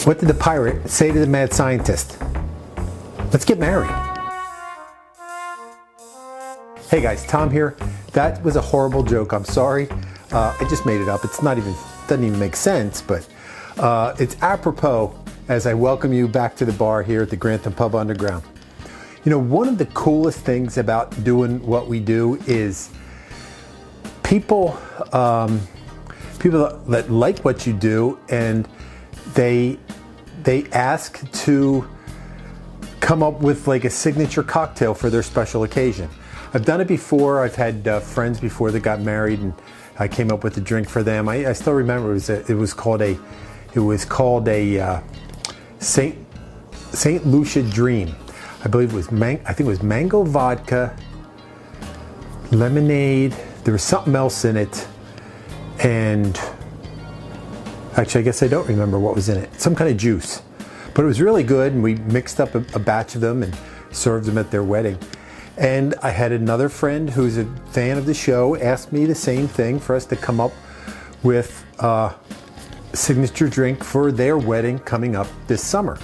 What did the pirate say to the mad scientist? Let's get married. Hey guys, Tom here. That was a horrible joke. I'm sorry. I just made it up. It's not even, doesn't even make sense, but it's apropos as I welcome you back to the bar here at the Grantham Pub Underground. You know, one of the coolest things about doing what we do is people that like what you do, and they ask to come up with like a signature cocktail for their special occasion. I've done it before. I've had friends before that got married, and I came up with a drink for them. I still remember it was called a Saint Lucia Dream. I believe it was I think it was mango vodka, lemonade. There was something else in it, and actually I guess I don't remember what was in it. Some kind of juice, but it was really good. And we mixed up a batch of them and served them at their wedding. And I had another friend who's a fan of the show ask me the same thing, for us to come up with a signature drink for their wedding coming up this summer.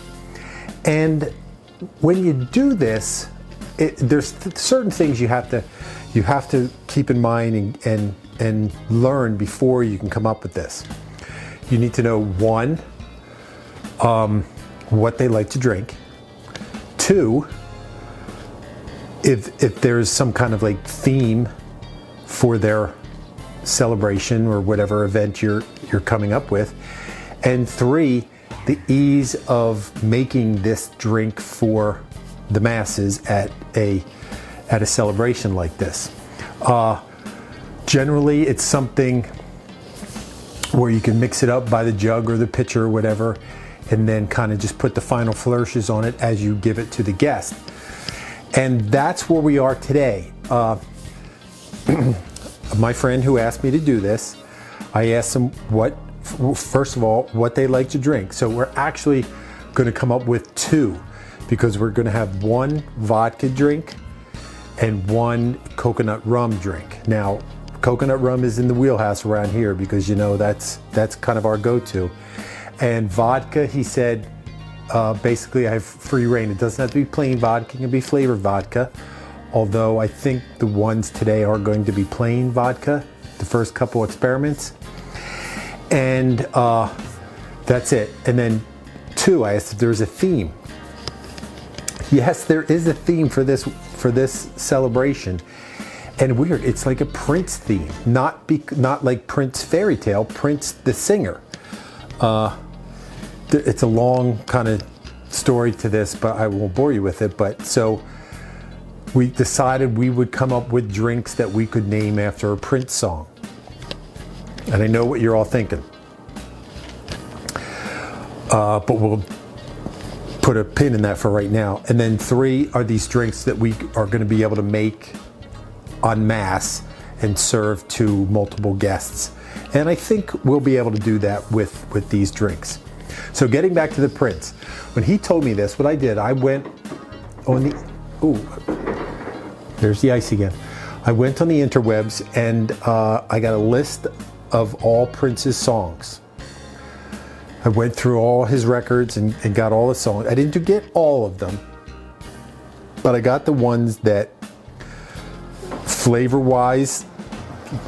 And when you do this, there's certain things you have to keep in mind and learn before you can come up with this. You need to know, one, what they like to drink. Two, if there's some kind of like theme for their celebration or whatever event you're coming up with. And three, the ease of making this drink for the masses at a celebration like this. Generally, it's something where you can mix it up by the jug or the pitcher or whatever, and then kind of just put the final flourishes on it as you give it to the guest. And that's where we are today. My friend who asked me to do this, I asked them first of all, what they like to drink. So we're actually going to come up with two, because we're going to have one vodka drink and one coconut rum drink. Now, coconut rum is in the wheelhouse around here, because you know that's kind of our go-to. And vodka, he said, basically I have free reign. It doesn't have to be plain vodka, it can be flavored vodka. Although I think the ones today are going to be plain vodka, the first couple experiments. And that's it. And then two, I asked if there's a theme. Yes, there is a theme for this celebration. And weird, it's like a Prince theme, not like Prince fairy tale, Prince the singer. It's a long kind of story to this, but I won't bore you with it. But so we decided we would come up with drinks that we could name after a Prince song. And I know what you're all thinking. But we'll put a pin in that for right now. And then three are these drinks that we are going to be able to make en masse and serve to multiple guests. And I think we'll be able to do that with these drinks. So getting back to the Prince, when he told me this, what I did, I went on there's the ice again. I went on the interwebs and I got a list of all Prince's songs. I went through all his records and got all the songs. I didn't get all of them, but I got the ones that flavor-wise,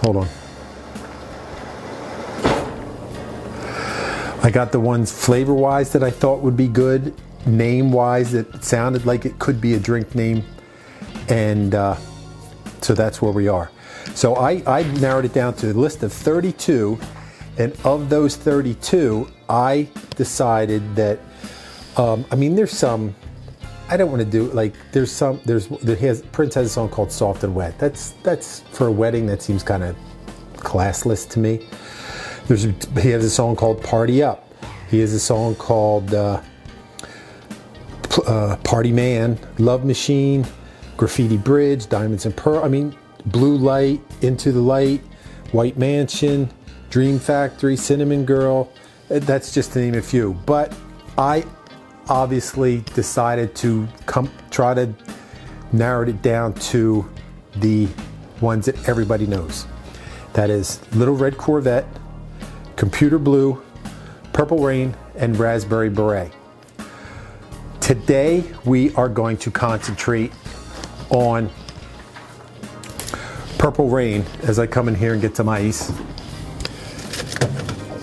hold on. I got the ones flavor-wise that I thought would be good, name-wise that sounded like it could be a drink name, and so that's where we are. So I narrowed it down to a list of 32, and of those 32, I decided that, I mean, there's some, I don't want to do, like, Prince has a song called Soft and Wet. That's for a wedding, that seems kind of classless to me. He has a song called Party Up. He has a song called Party Man, Love Machine, Graffiti Bridge, Diamonds and Pearl. I mean, Blue Light, Into the Light, White Mansion, Dream Factory, Cinnamon Girl. That's just to name a few. But I obviously decided to try to narrow it down to the ones that everybody knows. That is Little Red Corvette, Computer Blue, Purple Rain, and raspberry beret. Today we are going to concentrate on Purple Rain as I come in here and get some ice.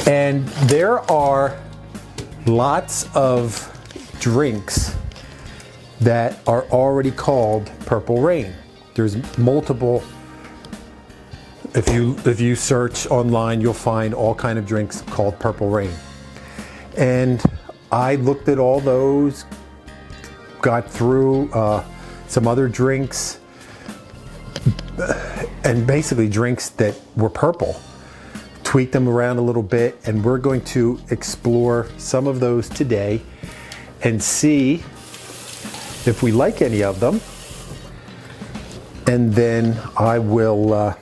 And there are lots of drinks that are already called Purple Rain. There's multiple. If you search online, you'll find all kind of drinks called Purple Rain. And I looked at all those, got through some other drinks, and basically drinks that were purple. Tweak them around a little bit, and we're going to explore some of those today and see if we like any of them. And then I will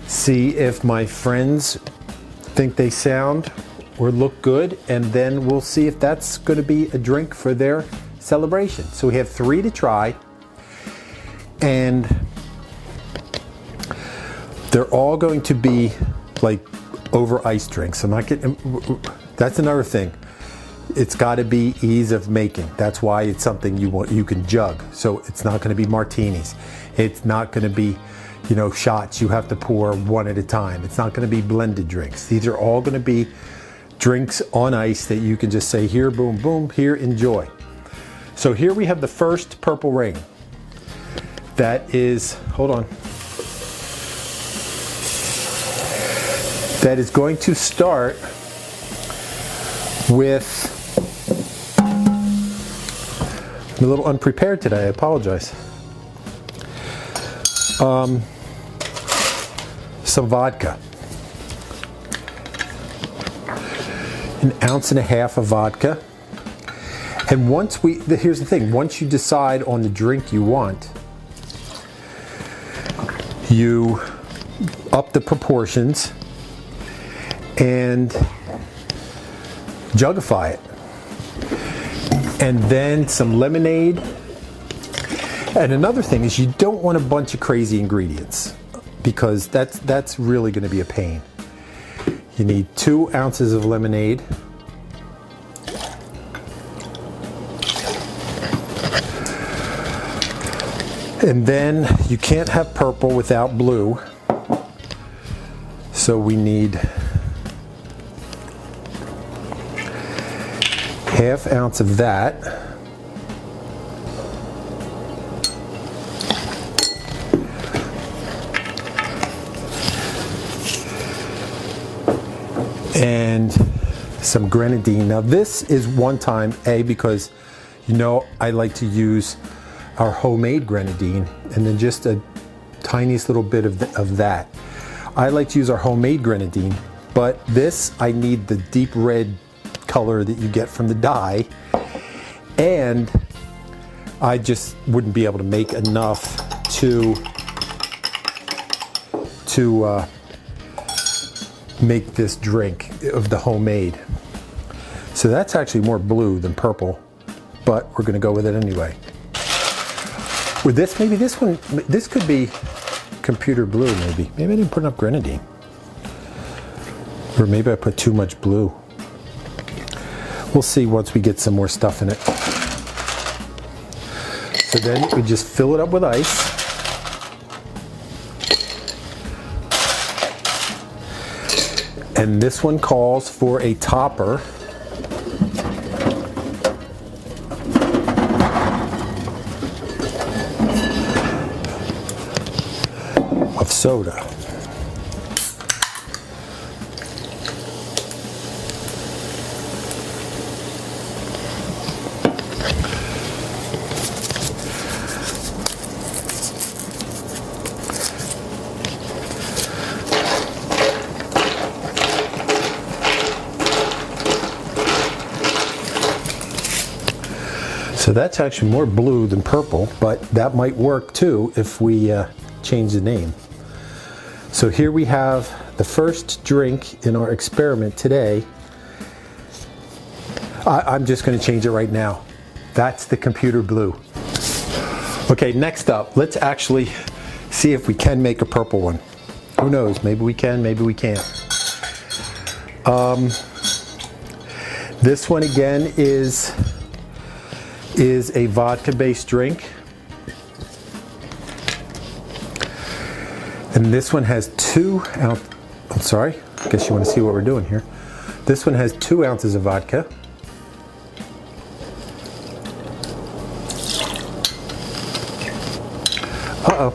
see if my friends think they sound or look good, and then we'll see if that's going to be a drink for their celebration. So we have 3 to try, and they're all going to be like over ice drinks. I'm not getting, that's another thing. It's got to be ease of making. That's why it's something you can jug. So it's not going to be martinis. It's not going to be, shots you have to pour one at a time. It's not going to be blended drinks. These are all going to be drinks on ice that you can just say, here, boom, boom, here, enjoy. So here we have the first Purple Rain. That is, hold on. That is going to start with, I'm a little unprepared today, I apologize. Some vodka. 1.5 ounces of vodka. And here's the thing, once you decide on the drink you want, you up the proportions and jugify it. And then some lemonade. And another thing is, you don't want a bunch of crazy ingredients, because that's really going to be a pain. You need 2 ounces of lemonade. And then you can't have purple without blue. So we need 1/2 ounce of that. And some Grenadine. Now this is one time, because I like to use our homemade Grenadine, and then just a tiniest little bit of that. I like to use our homemade Grenadine, but this, I need the deep red color that you get from the dye, and I just wouldn't be able to make enough to make this drink of the homemade. So that's actually more blue than purple, but we're going to go with it anyway. With this, maybe this could be computer blue, maybe. Maybe I didn't put enough Grenadine. Or maybe I put too much blue. We'll see once we get some more stuff in it. So then we just fill it up with ice. And this one calls for a topper of soda. So that's actually more blue than purple, but that might work too if we change the name. So here we have the first drink in our experiment today. I'm just going to change it right now. That's the computer blue. Okay, next up, let's actually see if we can make a purple one. Who knows? Maybe we can, maybe we can't. This one again is a vodka-based drink. And this one has 2 ounces. I'm sorry, I guess you want to see what we're doing here. This one has 2 ounces of vodka. Uh-oh.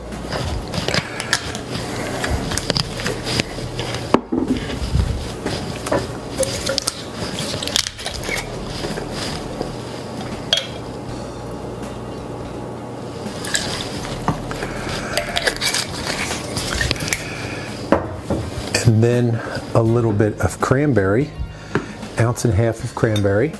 And then a little bit of cranberry, 1.5 ounces of cranberry.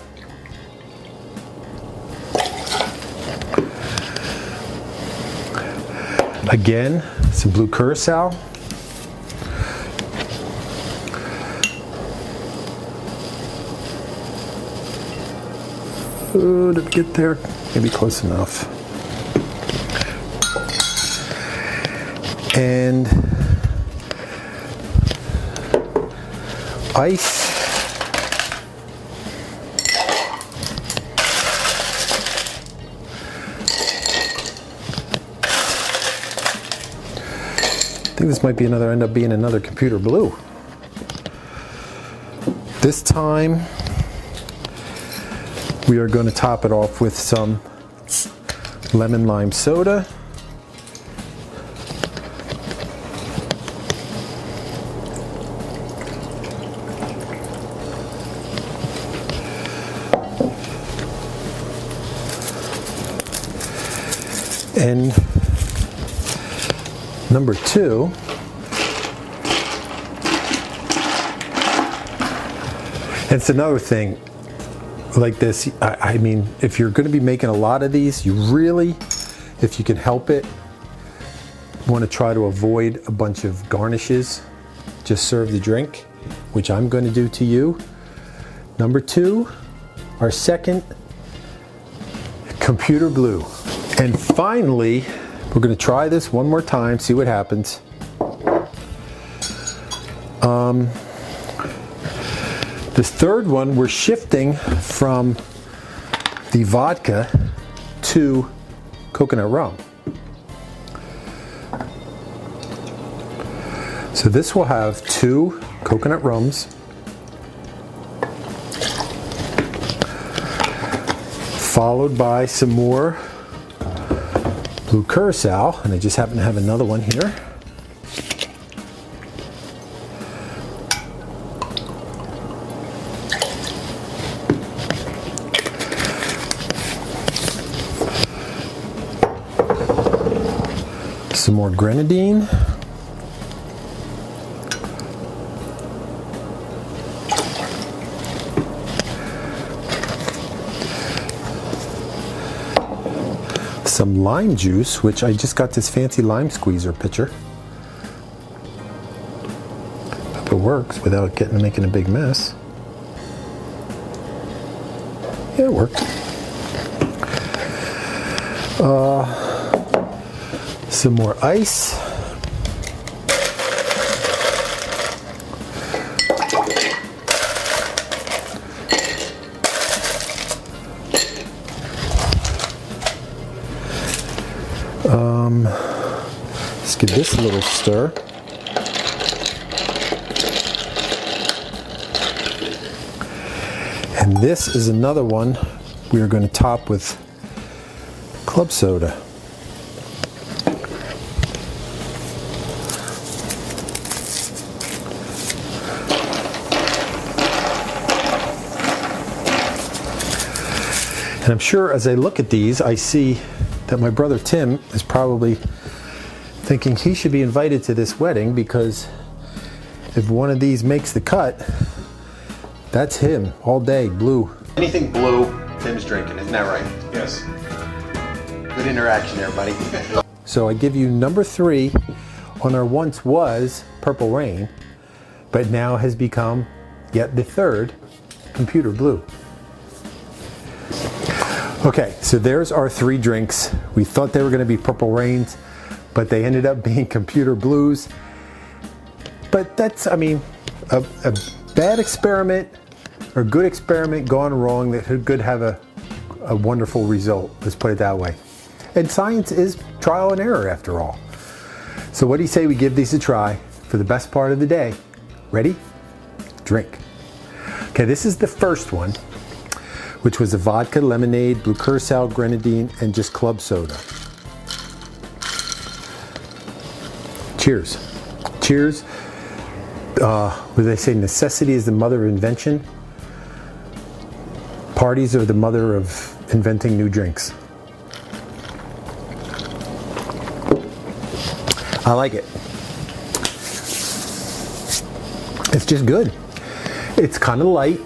Again, some blue Curacao. Oh, did it get there? Maybe close enough. And ice. I think this might be end up being another computer blue. This time we are going to top it off with some lemon lime soda. And number 2, it's another thing like this. I mean, if you're going to be making a lot of these, you really, if you can help it, want to try to avoid a bunch of garnishes. Just serve the drink, which I'm going to do to you. Number 2, our second computer blue. And finally, we're going to try this one more time, see what happens. This third one, we're shifting from the vodka to coconut rum. So this will have 2 coconut rums, followed by some more blue Curacao, and I just happen to have another one here. Some more Grenadine. Some lime juice, which I just got this fancy lime squeezer pitcher. Hope it works without making a big mess. Yeah, it worked. Some more ice. Let's give this a little stir. And this is another one we are going to top with club soda. And I'm sure as I look at these, I see that my brother Tim is probably thinking he should be invited to this wedding, because if one of these makes the cut, that's him all day, blue. Anything blue, Tim's drinking, isn't that right? Yes. Good interaction there, buddy. So I give you number 3 on our once was Purple Rain, but now has become yet the 3rd computer blue. Okay, so there's our 3 drinks. We thought they were going to be Purple Rains, but they ended up being computer blues. But that's, I mean, a bad experiment or a good experiment gone wrong that could have a wonderful result. Let's put it that way. And science is trial and error after all. So what do you say we give these a try for the best part of the day? Ready? Drink. Okay, this is the first one, which was a vodka, lemonade, blue curacao, grenadine, and just club soda. Cheers. Cheers. What do they say? Necessity is the mother of invention. Parties are the mother of inventing new drinks. I like it. It's just good. It's kind of light.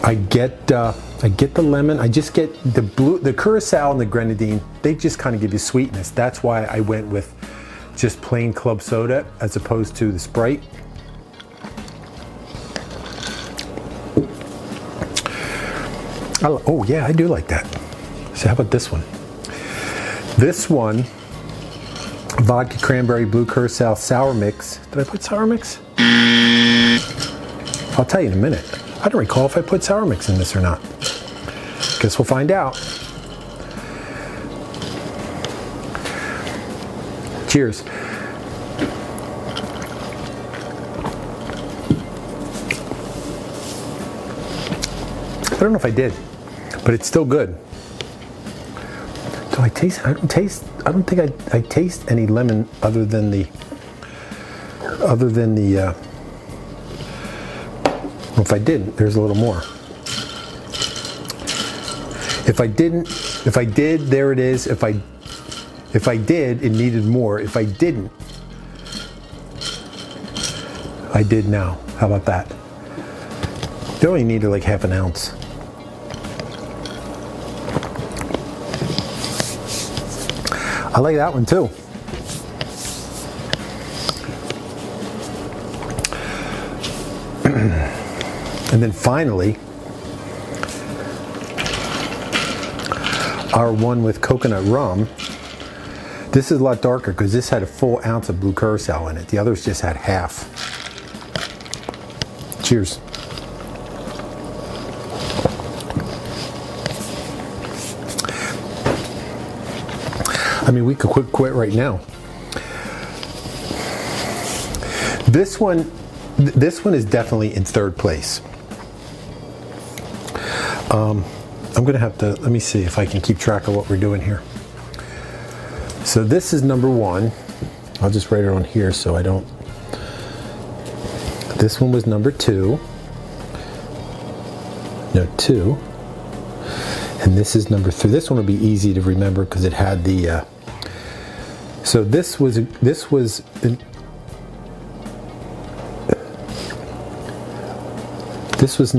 I get the lemon. I just get the curacao and the grenadine. They just kind of give you sweetness. That's why I went with just plain club soda as opposed to the Sprite. Oh yeah, I do like that. So how about this one? This one, vodka, cranberry, blue curacao, sour mix. Did I put sour mix? I'll tell you in a minute. I don't recall if I put sour mix in this or not. Guess we'll find out. Cheers. I don't know if I did, but it's still good. Do I taste? I don't think I taste any lemon other than the. Well, if I didn't, there's a little more. If I did, there it is. If I did, it needed more. If I didn't, I did now. How about that? You only needed like half an ounce. I like that one too. And then finally, our one with coconut rum. This is a lot darker because this had a full ounce of blue curacao in it. The others just had half. Cheers. I mean, we could quit right now. This one is definitely in third place. I'm gonna have to, let me see if I can keep track of what we're doing here. So this is number one. I'll just write it on here so I don't. This one was number two. No, two. And this is number three. This one will be easy to remember because it had the. So this was in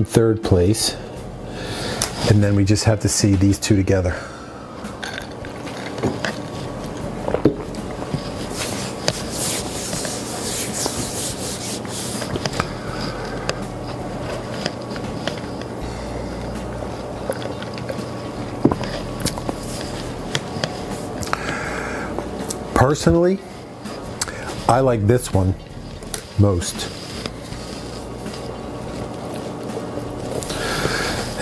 third place. And then we just have to see these two together. Personally, I like this one most.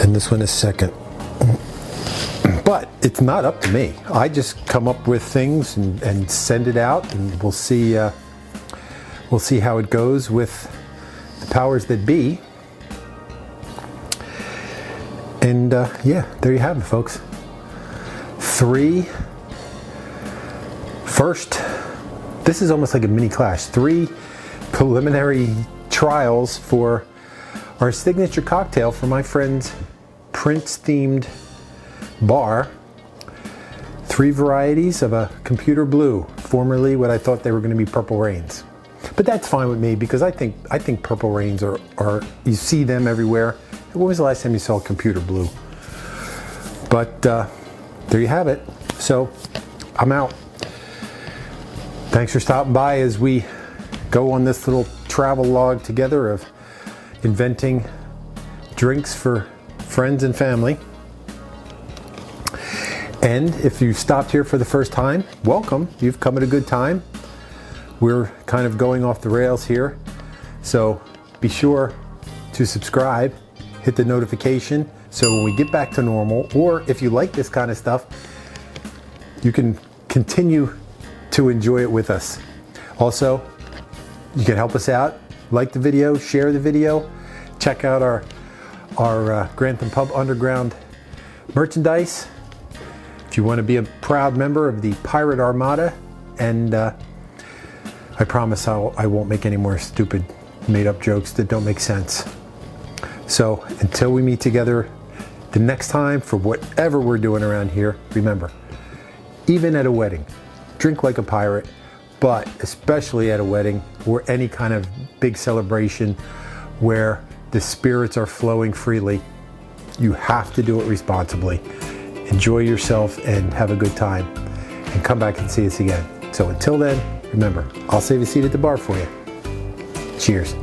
And this one is second. But it's not up to me. I just come up with things and send it out, and we'll see how it goes with the powers that be. And yeah, there you have it, folks. First, this is almost like a mini clash. 3 preliminary trials for our signature cocktail for my friend's Prince-themed bar. 3 varieties of a computer blue, formerly what I thought they were going to be purple rains. But that's fine with me because I think purple rains are you see them everywhere. When was the last time you saw computer blue? But there you have it. So I'm out. Thanks for stopping by as we go on this little travel log together of inventing drinks for friends and family. And if you stopped here for the first time, welcome. You've come at a good time. we're kind of going off the rails here. So be sure to subscribe, hit the notification, so when we get back to normal, or if you like this kind of stuff, you can continue to enjoy it with us. Also, you can help us out, like the video, share the video, check out our Grantham Pub Underground merchandise. If you want to be a proud member of the Pirate Armada, and I promise I won't make any more stupid made-up jokes that don't make sense. So until we meet together the next time for whatever we're doing around here, remember, even at a wedding, drink like a pirate, but especially at a wedding or any kind of big celebration where the spirits are flowing freely, you have to do it responsibly. Enjoy yourself and have a good time, and come back and see us again. So until then, remember, I'll save a seat at the bar for you. Cheers.